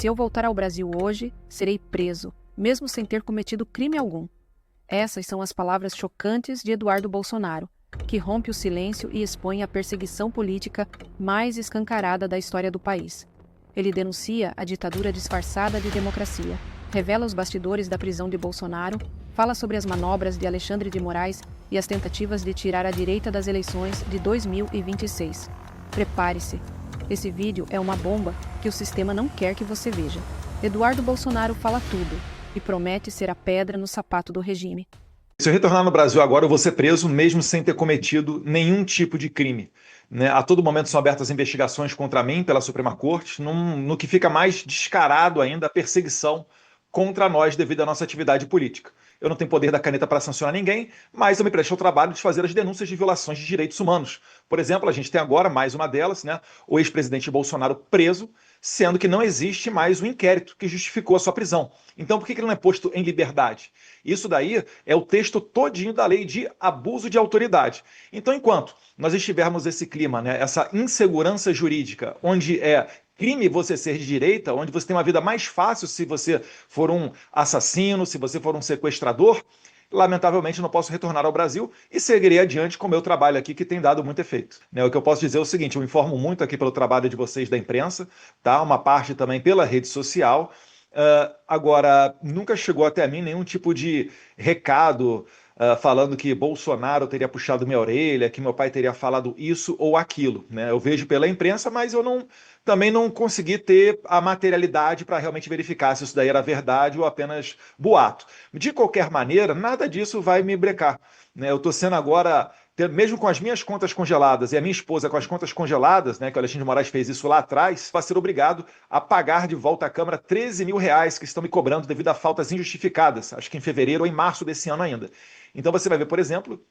Se eu voltar ao Brasil hoje, serei preso, mesmo sem ter cometido crime algum. Essas são as palavras chocantes de Eduardo Bolsonaro, que rompe o silêncio e expõe a perseguição política mais escancarada da história do país. Ele denuncia a ditadura disfarçada de democracia, revela os bastidores da prisão de Bolsonaro, fala sobre as manobras de Alexandre de Moraes e as tentativas de tirar a direita das eleições de 2026. Prepare-se. Esse vídeo é uma bomba que o sistema não quer que você veja. Eduardo Bolsonaro fala tudo e promete ser a pedra no sapato do regime. Se eu retornar no Brasil agora, eu vou ser preso mesmo sem ter cometido nenhum tipo de crime. A todo momento são abertas investigações contra mim pela Suprema Corte, no que fica mais descarado ainda a perseguição contra nós devido à nossa atividade política. Eu não tenho poder da caneta para sancionar ninguém, mas eu me presto ao trabalho de fazer as denúncias de violações de direitos humanos. Por exemplo, a gente tem agora mais uma delas, o ex-presidente Bolsonaro preso, sendo que não existe mais o inquérito que justificou a sua prisão. Então, por que ele não é posto em liberdade? Isso daí é o texto todinho da lei de abuso de autoridade. Então, enquanto nós estivermos esse clima, essa insegurança jurídica, onde é crime você ser de direita, onde você tem uma vida mais fácil se você for um assassino, se você for um sequestrador, lamentavelmente não posso retornar ao Brasil e seguirei adiante com o meu trabalho aqui, que tem dado muito efeito. O que eu posso dizer é o seguinte: eu informo muito aqui pelo trabalho de vocês da imprensa, tá? Uma parte também pela rede social. Agora, nunca chegou até mim nenhum tipo de recado falando que Bolsonaro teria puxado minha orelha, que meu pai teria falado isso ou aquilo. Eu vejo pela imprensa, mas eu também não consegui ter a materialidade para realmente verificar se isso daí era verdade ou apenas boato. De qualquer maneira, nada disso vai me brecar. Eu estou sendo agora, mesmo com as minhas contas congeladas e a minha esposa com as contas congeladas, que o Alexandre de Moraes fez isso lá atrás, vai ser obrigado a pagar de volta à Câmara R$13 mil que estão me cobrando devido a faltas injustificadas, acho que em fevereiro ou em março desse ano ainda. Então você vai ver, por exemplo,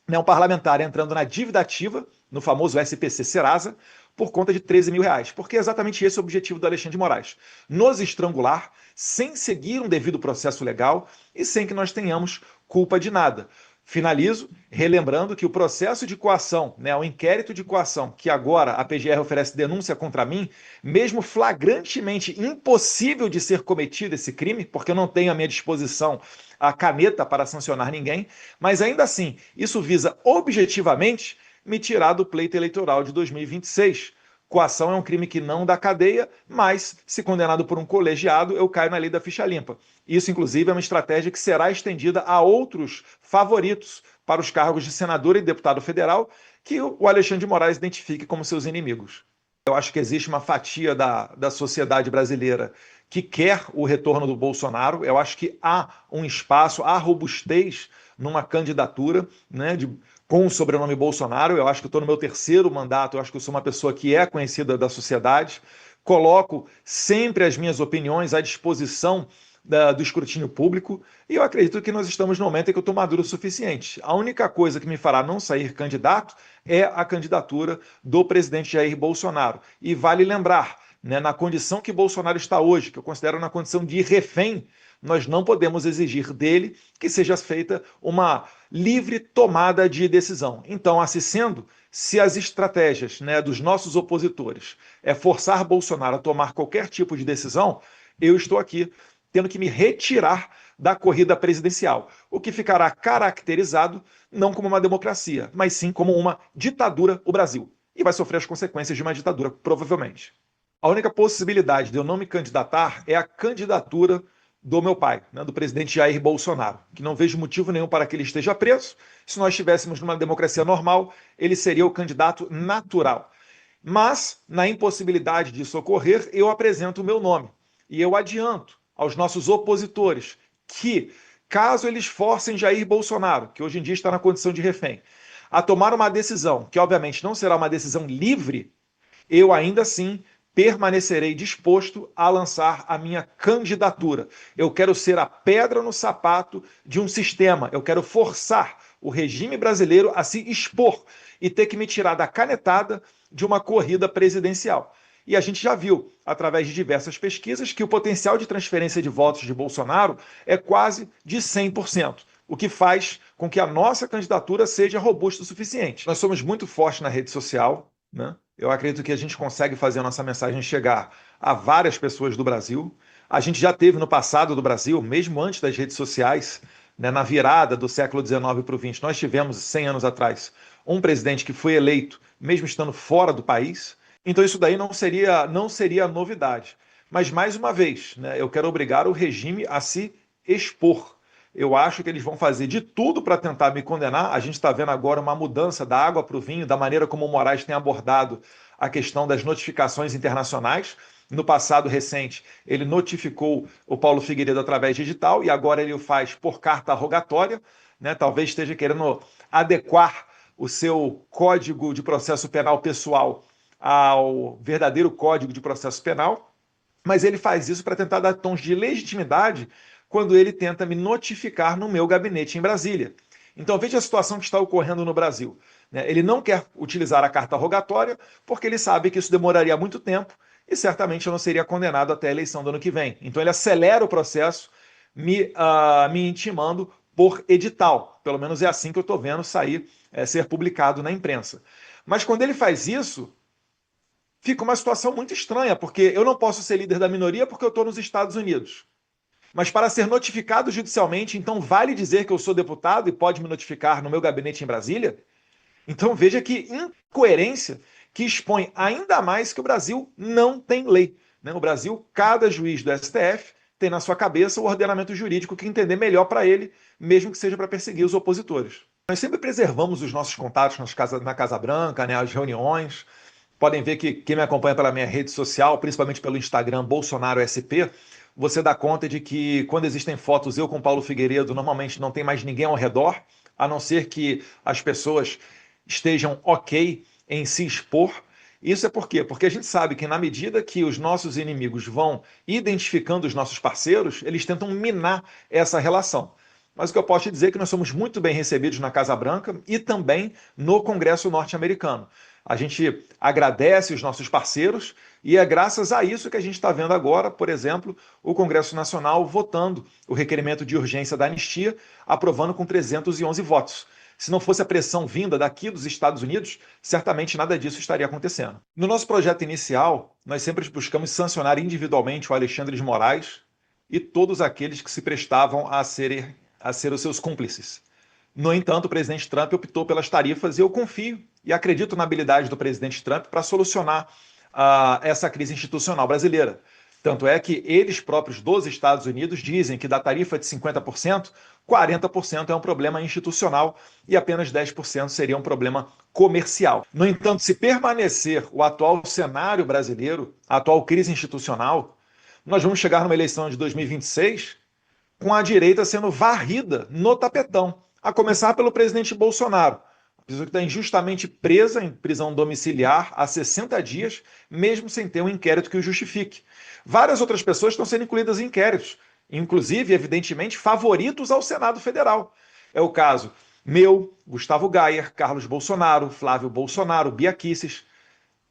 um parlamentar entrando na dívida ativa, no famoso SPC Serasa, por conta de R$13 mil, porque é exatamente esse o objetivo do Alexandre de Moraes: nos estrangular, sem seguir um devido processo legal e sem que nós tenhamos culpa de nada. Finalizo relembrando que o processo de coação, o inquérito de coação, que agora a PGR oferece denúncia contra mim, mesmo flagrantemente impossível de ser cometido esse crime, porque eu não tenho à minha disposição a caneta para sancionar ninguém, mas ainda assim, isso visa objetivamente me tirar do pleito eleitoral de 2026. Coação é um crime que não dá cadeia, mas, se condenado por um colegiado, eu caio na lei da ficha limpa. Isso, inclusive, é uma estratégia que será estendida a outros favoritos para os cargos de senador e deputado federal que o Alexandre de Moraes identifique como seus inimigos. Eu acho que existe uma fatia da sociedade brasileira que quer o retorno do Bolsonaro. Eu acho que há um espaço, há robustez numa candidatura, com o sobrenome Bolsonaro. Eu acho que estou no meu terceiro mandato, eu acho que eu sou uma pessoa que é conhecida da sociedade, coloco sempre as minhas opiniões à disposição do escrutínio público, e eu acredito que nós estamos no momento em que eu estou maduro o suficiente. A única coisa que me fará não sair candidato é a candidatura do presidente Jair Bolsonaro. E vale lembrar, na condição que Bolsonaro está hoje, que eu considero na condição de refém, nós não podemos exigir dele que seja feita uma livre tomada de decisão. Então, assim sendo, se as estratégias dos nossos opositores é forçar Bolsonaro a tomar qualquer tipo de decisão, eu estou aqui tendo que me retirar da corrida presidencial, o que ficará caracterizado não como uma democracia, mas sim como uma ditadura, o Brasil. E vai sofrer as consequências de uma ditadura, provavelmente. A única possibilidade de eu não me candidatar é a candidatura do meu pai, do presidente Jair Bolsonaro, que não vejo motivo nenhum para que ele esteja preso. Se nós estivéssemos numa democracia normal, ele seria o candidato natural. Mas, na impossibilidade disso ocorrer, eu apresento o meu nome. E eu adianto aos nossos opositores que, caso eles forcem Jair Bolsonaro, que hoje em dia está na condição de refém, a tomar uma decisão, que obviamente não será uma decisão livre, eu ainda assim permanecerei disposto a lançar a minha candidatura. Eu quero ser a pedra no sapato de um sistema. Eu quero forçar o regime brasileiro a se expor e ter que me tirar da canetada de uma corrida presidencial. E a gente já viu, através de diversas pesquisas, que o potencial de transferência de votos de Bolsonaro é quase de 100%, o que faz com que a nossa candidatura seja robusta o suficiente. Nós somos muito fortes na rede social, né? Eu acredito que a gente consegue fazer a nossa mensagem chegar a várias pessoas do Brasil. A gente já teve no passado do Brasil, mesmo antes das redes sociais, né, na virada do século XIX para o XX, nós tivemos, 100 anos atrás, um presidente que foi eleito, mesmo estando fora do país. Então isso daí não seria novidade. Mas, mais uma vez, né, eu quero obrigar o regime a se expor. Eu acho que eles vão fazer de tudo para tentar me condenar. A gente está vendo agora uma mudança da água para o vinho, da maneira como o Moraes tem abordado a questão das notificações internacionais. No passado recente, ele notificou o Paulo Figueiredo através de edital e agora ele o faz por carta rogatória, né? Talvez esteja querendo adequar o seu código de processo penal pessoal ao verdadeiro código de processo penal, mas ele faz isso para tentar dar tons de legitimidade quando ele tenta me notificar no meu gabinete em Brasília. Então veja a situação que está ocorrendo no Brasil, né? Ele não quer utilizar a carta rogatória porque ele sabe que isso demoraria muito tempo e certamente eu não seria condenado até a eleição do ano que vem. Então ele acelera o processo me intimando por edital. Pelo menos é assim que eu estou vendo sair, ser publicado na imprensa. Mas quando ele faz isso, fica uma situação muito estranha, porque eu não posso ser líder da minoria porque eu estou nos Estados Unidos. Mas para ser notificado judicialmente, então vale dizer que eu sou deputado e pode me notificar no meu gabinete em Brasília? Então veja que incoerência que expõe ainda mais que o Brasil não tem lei, né? O Brasil, cada juiz do STF tem na sua cabeça o ordenamento jurídico que entender melhor para ele, mesmo que seja para perseguir os opositores. Nós sempre preservamos os nossos contatos na Casa Branca, né, as reuniões. Podem ver que quem me acompanha pela minha rede social, principalmente pelo Instagram Bolsonaro SP, você dá conta de que quando existem fotos eu com Paulo Figueiredo, normalmente não tem mais ninguém ao redor, a não ser que as pessoas estejam ok em se expor. Isso é por quê? Porque a gente sabe que na medida que os nossos inimigos vão identificando os nossos parceiros, eles tentam minar essa relação. Mas o que eu posso te dizer é que nós somos muito bem recebidos na Casa Branca e também no Congresso norte-americano. A gente agradece os nossos parceiros e é graças a isso que a gente está vendo agora, por exemplo, o Congresso Nacional votando o requerimento de urgência da anistia, aprovando com 311 votos. Se não fosse a pressão vinda daqui dos Estados Unidos, certamente nada disso estaria acontecendo. No nosso projeto inicial, nós sempre buscamos sancionar individualmente o Alexandre de Moraes e todos aqueles que se prestavam a ser os seus cúmplices. No entanto, o presidente Trump optou pelas tarifas e eu confio e acredito na habilidade do presidente Trump para solucionar essa crise institucional brasileira. Tanto é que eles próprios dos Estados Unidos dizem que da tarifa de 50%, 40% é um problema institucional e apenas 10% seria um problema comercial. No entanto, se permanecer o atual cenário brasileiro, a atual crise institucional, nós vamos chegar numa eleição de 2026 com a direita sendo varrida no tapetão, a começar pelo presidente Bolsonaro. A pessoa que está injustamente presa em prisão domiciliar há 60 dias, mesmo sem ter um inquérito que o justifique. Várias outras pessoas estão sendo incluídas em inquéritos, inclusive, evidentemente, favoritos ao Senado Federal. É o caso meu, Gustavo Gayer, Carlos Bolsonaro, Flávio Bolsonaro, Bia Kicis.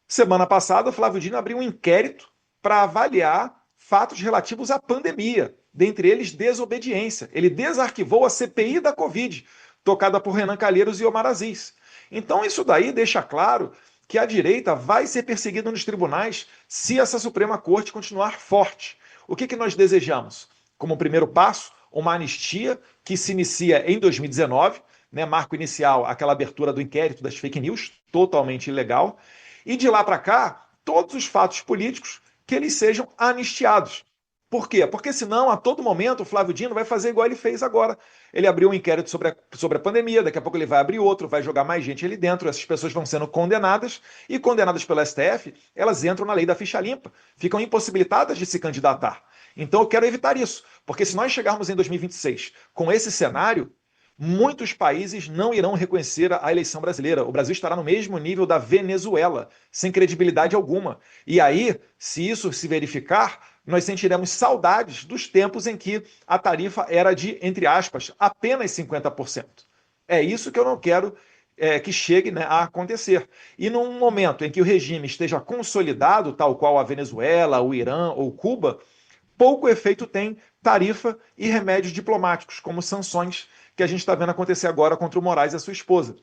Semana passada, Flávio Dino abriu um inquérito para avaliar fatos relativos à pandemia, dentre eles desobediência. Ele desarquivou a CPI da Covid, tocada por Renan Calheiros e Omar Aziz. Então isso daí deixa claro que a direita vai ser perseguida nos tribunais se essa Suprema Corte continuar forte. O que nós desejamos? Como primeiro passo, uma anistia que se inicia em 2019, né, marco inicial, aquela abertura do inquérito das fake news, totalmente ilegal, e de lá para cá, todos os fatos políticos que eles sejam anistiados. Por quê? Porque senão, a todo momento, o Flávio Dino vai fazer igual ele fez agora. Ele abriu um inquérito sobre a pandemia, daqui a pouco ele vai abrir outro, vai jogar mais gente ali dentro, essas pessoas vão sendo condenadas, e condenadas pelo STF, elas entram na lei da ficha limpa, ficam impossibilitadas de se candidatar. Então eu quero evitar isso, porque se nós chegarmos em 2026 com esse cenário, muitos países não irão reconhecer a eleição brasileira. O Brasil estará no mesmo nível da Venezuela, sem credibilidade alguma. E aí, se isso se verificar, nós sentiremos saudades dos tempos em que a tarifa era de, entre aspas, apenas 50%. É isso que eu não quero que chegue, né, a acontecer. E num momento em que o regime esteja consolidado, tal qual a Venezuela, o Irã ou Cuba, pouco efeito tem tarifa e remédios diplomáticos, como sanções que a gente está vendo acontecer agora contra o Moraes e a sua esposa.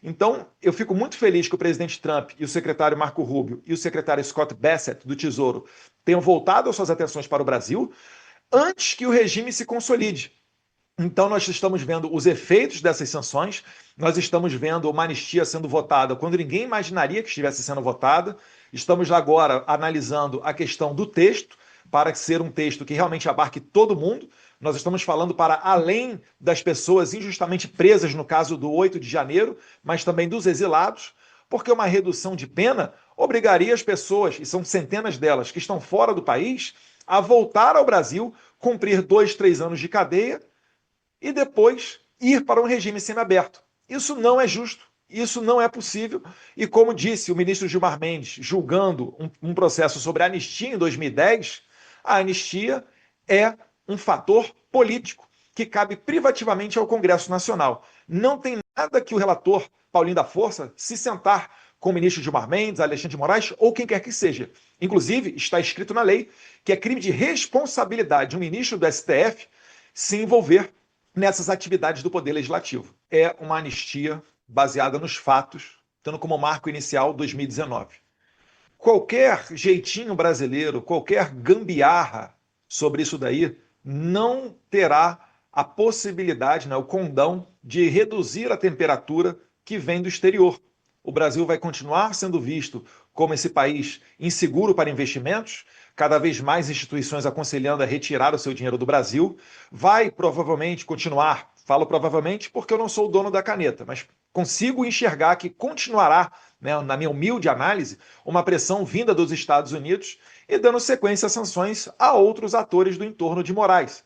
Então, eu fico muito feliz que o presidente Trump e o secretário Marco Rubio e o secretário Scott Bessent, do Tesouro, tenham voltado as suas atenções para o Brasil antes que o regime se consolide. Então, nós estamos vendo os efeitos dessas sanções, nós estamos vendo uma anistia sendo votada quando ninguém imaginaria que estivesse sendo votada. Estamos agora analisando a questão do texto, para ser um texto que realmente abarque todo mundo. Nós estamos falando para além das pessoas injustamente presas, no caso do 8 de janeiro, mas também dos exilados, porque uma redução de pena obrigaria as pessoas, e são centenas delas, que estão fora do país, a voltar ao Brasil, cumprir 2, 3 anos de cadeia e depois ir para um regime semiaberto. Isso não é justo, isso não é possível. E como disse o ministro Gilmar Mendes, julgando um processo sobre anistia em 2010, a anistia é um fator político que cabe privativamente ao Congresso Nacional. Não tem nada que o relator Paulinho da Força se sentar com o ministro Gilmar Mendes, Alexandre de Moraes ou quem quer que seja. Inclusive, está escrito na lei que é crime de responsabilidade de um ministro do STF se envolver nessas atividades do Poder Legislativo. É uma anistia baseada nos fatos, tendo como marco inicial 2019. Qualquer jeitinho brasileiro, qualquer gambiarra sobre isso daí, não terá a possibilidade, o condão de reduzir a temperatura que vem do exterior. O Brasil vai continuar sendo visto como esse país inseguro para investimentos, cada vez mais instituições aconselhando a retirar o seu dinheiro do Brasil, vai provavelmente continuar, falo provavelmente porque eu não sou o dono da caneta, mas consigo enxergar que continuará, na minha humilde análise, uma pressão vinda dos Estados Unidos e dando sequência a sanções a outros atores do entorno de Moraes,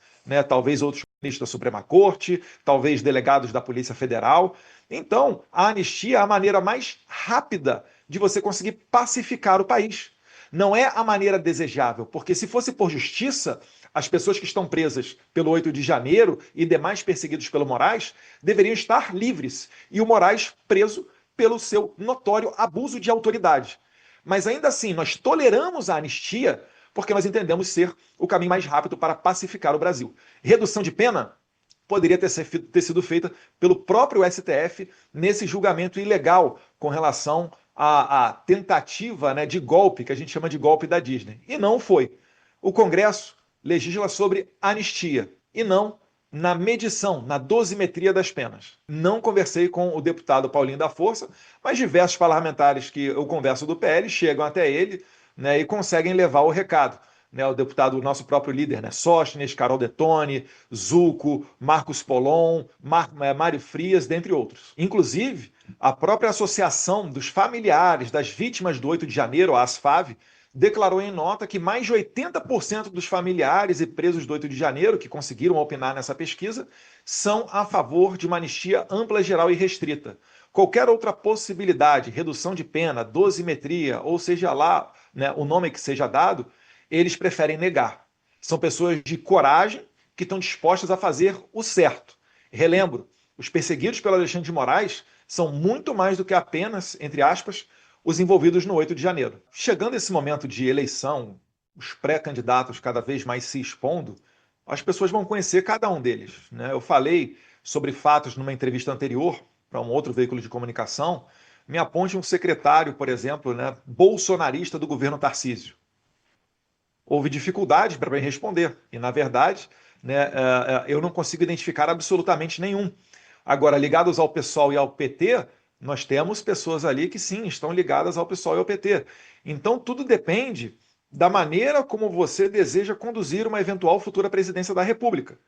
talvez outros ministros da Suprema Corte, talvez delegados da Polícia Federal. Então, a anistia é a maneira mais rápida de você conseguir pacificar o país. Não é a maneira desejável, porque se fosse por justiça, as pessoas que estão presas pelo 8 de janeiro e demais perseguidos pelo Moraes deveriam estar livres, e o Moraes preso pelo seu notório abuso de autoridade. Mas ainda assim, nós toleramos a anistia porque nós entendemos ser o caminho mais rápido para pacificar o Brasil. Redução de pena poderia ter sido feita pelo próprio STF nesse julgamento ilegal com relação à tentativa de golpe, que a gente chama de golpe da Disney. E não foi. O Congresso legisla sobre anistia e não na medição, na dosimetria das penas. Não conversei com o deputado Paulinho da Força, mas diversos parlamentares que eu converso do PL chegam até ele e conseguem levar o recado. O deputado, o nosso próprio líder, Sóstenes, Carol Detone, Zucco, Marcos Polon, Mário Frias, dentre outros. Inclusive, a própria Associação dos Familiares das Vítimas do 8 de janeiro, a ASFAV, declarou em nota que mais de 80% dos familiares e presos do 8 de janeiro, que conseguiram opinar nessa pesquisa, são a favor de uma anistia ampla, geral e restrita. Qualquer outra possibilidade, redução de pena, dosimetria, ou seja lá o nome que seja dado, eles preferem negar. São pessoas de coragem que estão dispostas a fazer o certo. Relembro, os perseguidos pelo Alexandre de Moraes são muito mais do que apenas, entre aspas, os envolvidos no 8 de janeiro. Chegando esse momento de eleição, os pré-candidatos cada vez mais se expondo, as pessoas vão conhecer cada um deles. Eu falei sobre fatos numa entrevista anterior para um outro veículo de comunicação. Me aponte um secretário, por exemplo, bolsonarista do governo Tarcísio. Houve dificuldade para me responder. E, na verdade, eu não consigo identificar absolutamente nenhum. Agora, ligados ao PSOL e ao PT, nós temos pessoas ali que, sim, estão ligadas ao PSOL e ao PT. Então, tudo depende da maneira como você deseja conduzir uma eventual futura presidência da República.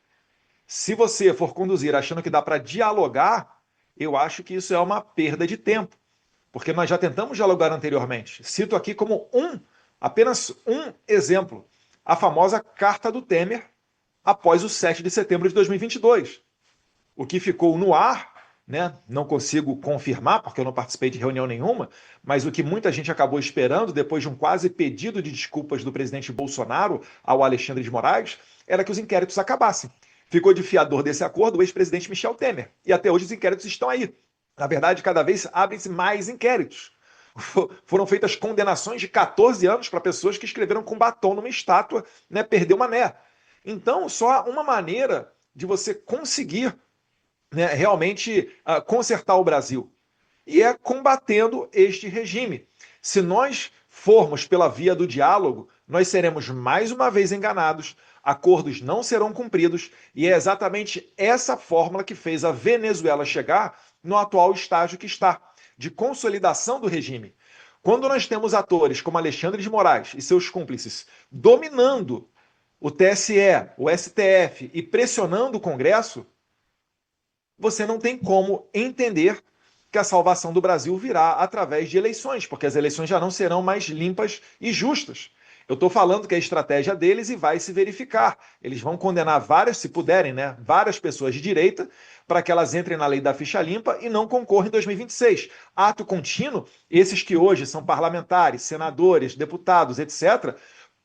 Se você for conduzir achando que dá para dialogar, eu acho que isso é uma perda de tempo. Porque nós já tentamos dialogar anteriormente. Cito aqui como apenas um exemplo, a famosa Carta do Temer após o 7 de setembro de 2022. O que ficou no ar, não consigo confirmar, porque eu não participei de reunião nenhuma, mas o que muita gente acabou esperando, depois de um quase pedido de desculpas do presidente Bolsonaro ao Alexandre de Moraes, era que os inquéritos acabassem. Ficou de fiador desse acordo o ex-presidente Michel Temer. E até hoje os inquéritos estão aí. Na verdade, cada vez abrem-se mais inquéritos. Foram feitas condenações de 14 anos para pessoas que escreveram com batom numa estátua, perder uma né. Então, só há uma maneira de você conseguir realmente consertar o Brasil. e é combatendo este regime. Se nós formos pela via do diálogo, nós seremos mais uma vez enganados, acordos não serão cumpridos, e é exatamente essa fórmula que fez a Venezuela chegar no atual estágio que está, de consolidação do regime. Quando nós temos atores como Alexandre de Moraes e seus cúmplices dominando o TSE, o STF e pressionando o Congresso, você não tem como entender que a salvação do Brasil virá através de eleições, porque as eleições já não serão mais limpas e justas. Eu estou falando que é a estratégia deles e vai se verificar. Eles vão condenar várias, se puderem, né, várias pessoas de direita para que elas entrem na lei da ficha limpa e não concorram em 2026. Ato contínuo, esses que hoje são parlamentares, senadores, deputados, etc.,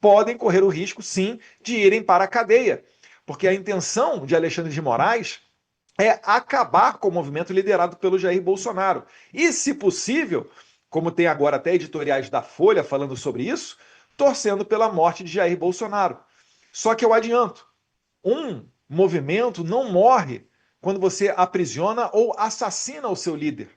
podem correr o risco, sim, de irem para a cadeia. Porque a intenção de Alexandre de Moraes é acabar com o movimento liderado pelo Jair Bolsonaro. E, se possível, como tem agora até editoriais da Folha falando sobre isso, torcendo pela morte de Jair Bolsonaro. Só que eu adianto, um movimento não morre quando você aprisiona ou assassina o seu líder.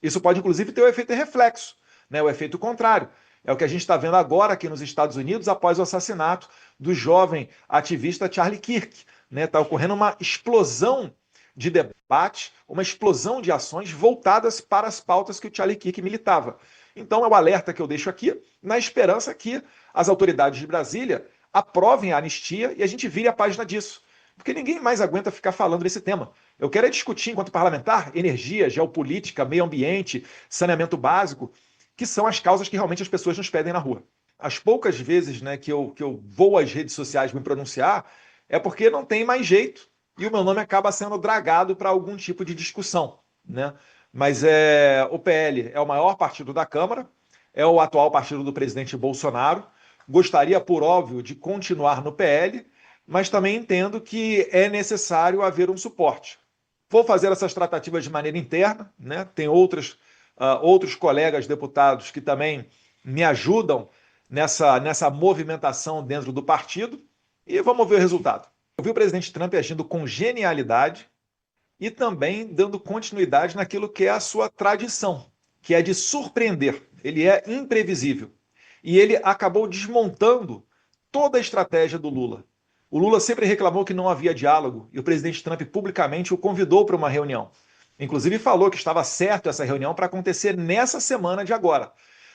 Isso pode, inclusive, ter o efeito reflexo, né? O efeito contrário. É o que a gente está vendo agora aqui nos Estados Unidos após o assassinato do jovem ativista Charlie Kirk. Está ocorrendo uma explosão de debate, uma explosão de ações voltadas para as pautas que o Charlie Kirk militava. Então é o alerta que eu deixo aqui, na esperança que as autoridades de Brasília aprovem a anistia e a gente vire a página disso. Porque ninguém mais aguenta ficar falando desse tema. Eu quero é discutir, enquanto parlamentar, energia, geopolítica, meio ambiente, saneamento básico, que são as causas que realmente as pessoas nos pedem na rua. As poucas vezes, né, que eu vou às redes sociais me pronunciar é porque não tem mais jeito e o meu nome acaba sendo dragado para algum tipo de discussão, né? Mas o PL é o maior partido da Câmara, é o atual partido do presidente Bolsonaro. Gostaria, por óbvio, de continuar no PL, mas também entendo que é necessário haver um suporte. Vou fazer essas tratativas de maneira interna, né? Tem outros colegas deputados que também me ajudam nessa movimentação dentro do partido e vamos ver o resultado. Eu vi o presidente Trump agindo com genialidade e também dando continuidade naquilo que é a sua tradição, que é de surpreender. Ele é imprevisível. E ele acabou desmontando toda a estratégia do Lula. O Lula sempre reclamou que não havia diálogo e o presidente Trump publicamente o convidou para uma reunião. Inclusive falou que estava certo essa reunião para acontecer nessa semana de agora.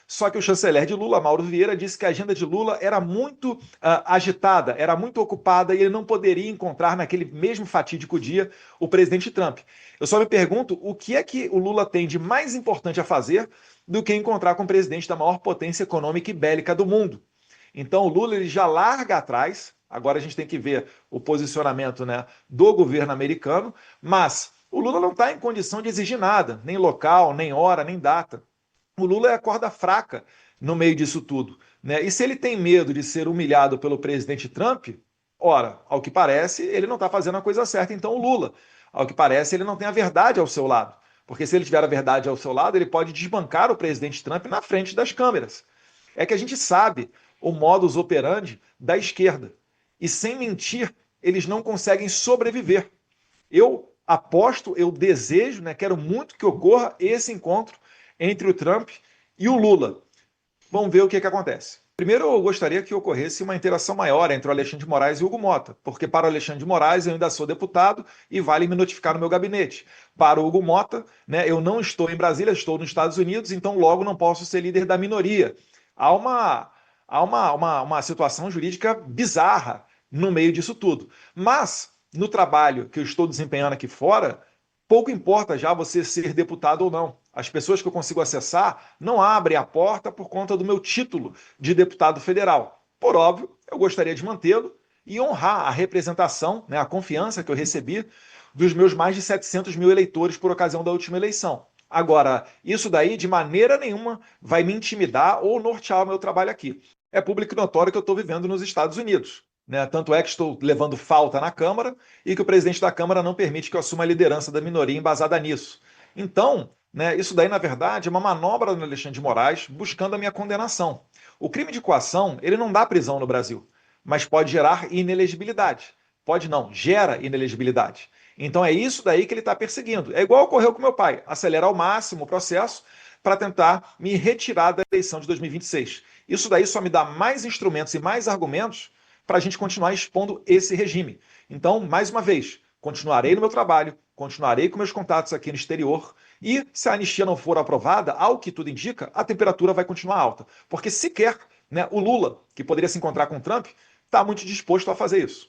Só que o chanceler de Lula, Mauro Vieira, disse que a agenda de Lula era muito agitada, era muito ocupada e ele não poderia encontrar naquele mesmo fatídico dia o presidente Trump. Eu só me pergunto o que é que o Lula tem de mais importante a fazer do que encontrar com o presidente da maior potência econômica e bélica do mundo. Então o Lula ele já larga atrás, agora a gente tem que ver o posicionamento, né, do governo americano, mas o Lula não está em condição de exigir nada, nem local, nem hora, nem data. O Lula é a corda fraca no meio disso tudo, né? E se ele tem medo de ser humilhado pelo presidente Trump, ora, ao que parece, ele não está fazendo a coisa certa. Então o Lula, ao que parece, ele não tem a verdade ao seu lado. Porque se ele tiver a verdade ao seu lado, ele pode desbancar o presidente Trump na frente das câmeras. É que a gente sabe o modus operandi da esquerda. E sem mentir, eles não conseguem sobreviver. Eu aposto, eu desejo, né, quero muito que ocorra esse encontro entre o Trump e o Lula. Vamos ver o que acontece. Primeiro, eu gostaria que ocorresse uma interação maior entre o Alexandre de Moraes e o Hugo Mota, porque para o Alexandre de Moraes eu ainda sou deputado e vale me notificar no meu gabinete. Para o Hugo Mota, né, eu não estou em Brasília, estou nos Estados Unidos, então logo não posso ser líder da minoria. Há uma situação jurídica bizarra no meio disso tudo. Mas, no trabalho que eu estou desempenhando aqui fora, pouco importa já você ser deputado ou não. As pessoas que eu consigo acessar não abrem a porta por conta do meu título de deputado federal. Por óbvio, eu gostaria de mantê-lo e honrar a representação, né, a confiança que eu recebi dos meus mais de 700 mil eleitores por ocasião da última eleição. Agora, isso daí de maneira nenhuma vai me intimidar ou nortear o meu trabalho aqui. É público e notório que eu estou vivendo nos Estados Unidos. Né? Tanto é que estou levando falta na Câmara e que o presidente da Câmara não permite que eu assuma a liderança da minoria embasada nisso. Então, né, isso daí, na verdade, é uma manobra do Alexandre de Moraes buscando a minha condenação. O crime de coação, ele não dá prisão no Brasil, mas pode gerar inelegibilidade. Pode não, gera inelegibilidade. Então é isso daí que ele está perseguindo. É igual ocorreu com meu pai, acelerar ao máximo o processo para tentar me retirar da eleição de 2026. Isso daí só me dá mais instrumentos e mais argumentos para a gente continuar expondo esse regime. Então, mais uma vez, continuarei no meu trabalho, continuarei com meus contatos aqui no exterior e, se a anistia não for aprovada, ao que tudo indica, a temperatura vai continuar alta. Porque sequer, né, o Lula, que poderia se encontrar com o Trump, está muito disposto a fazer isso.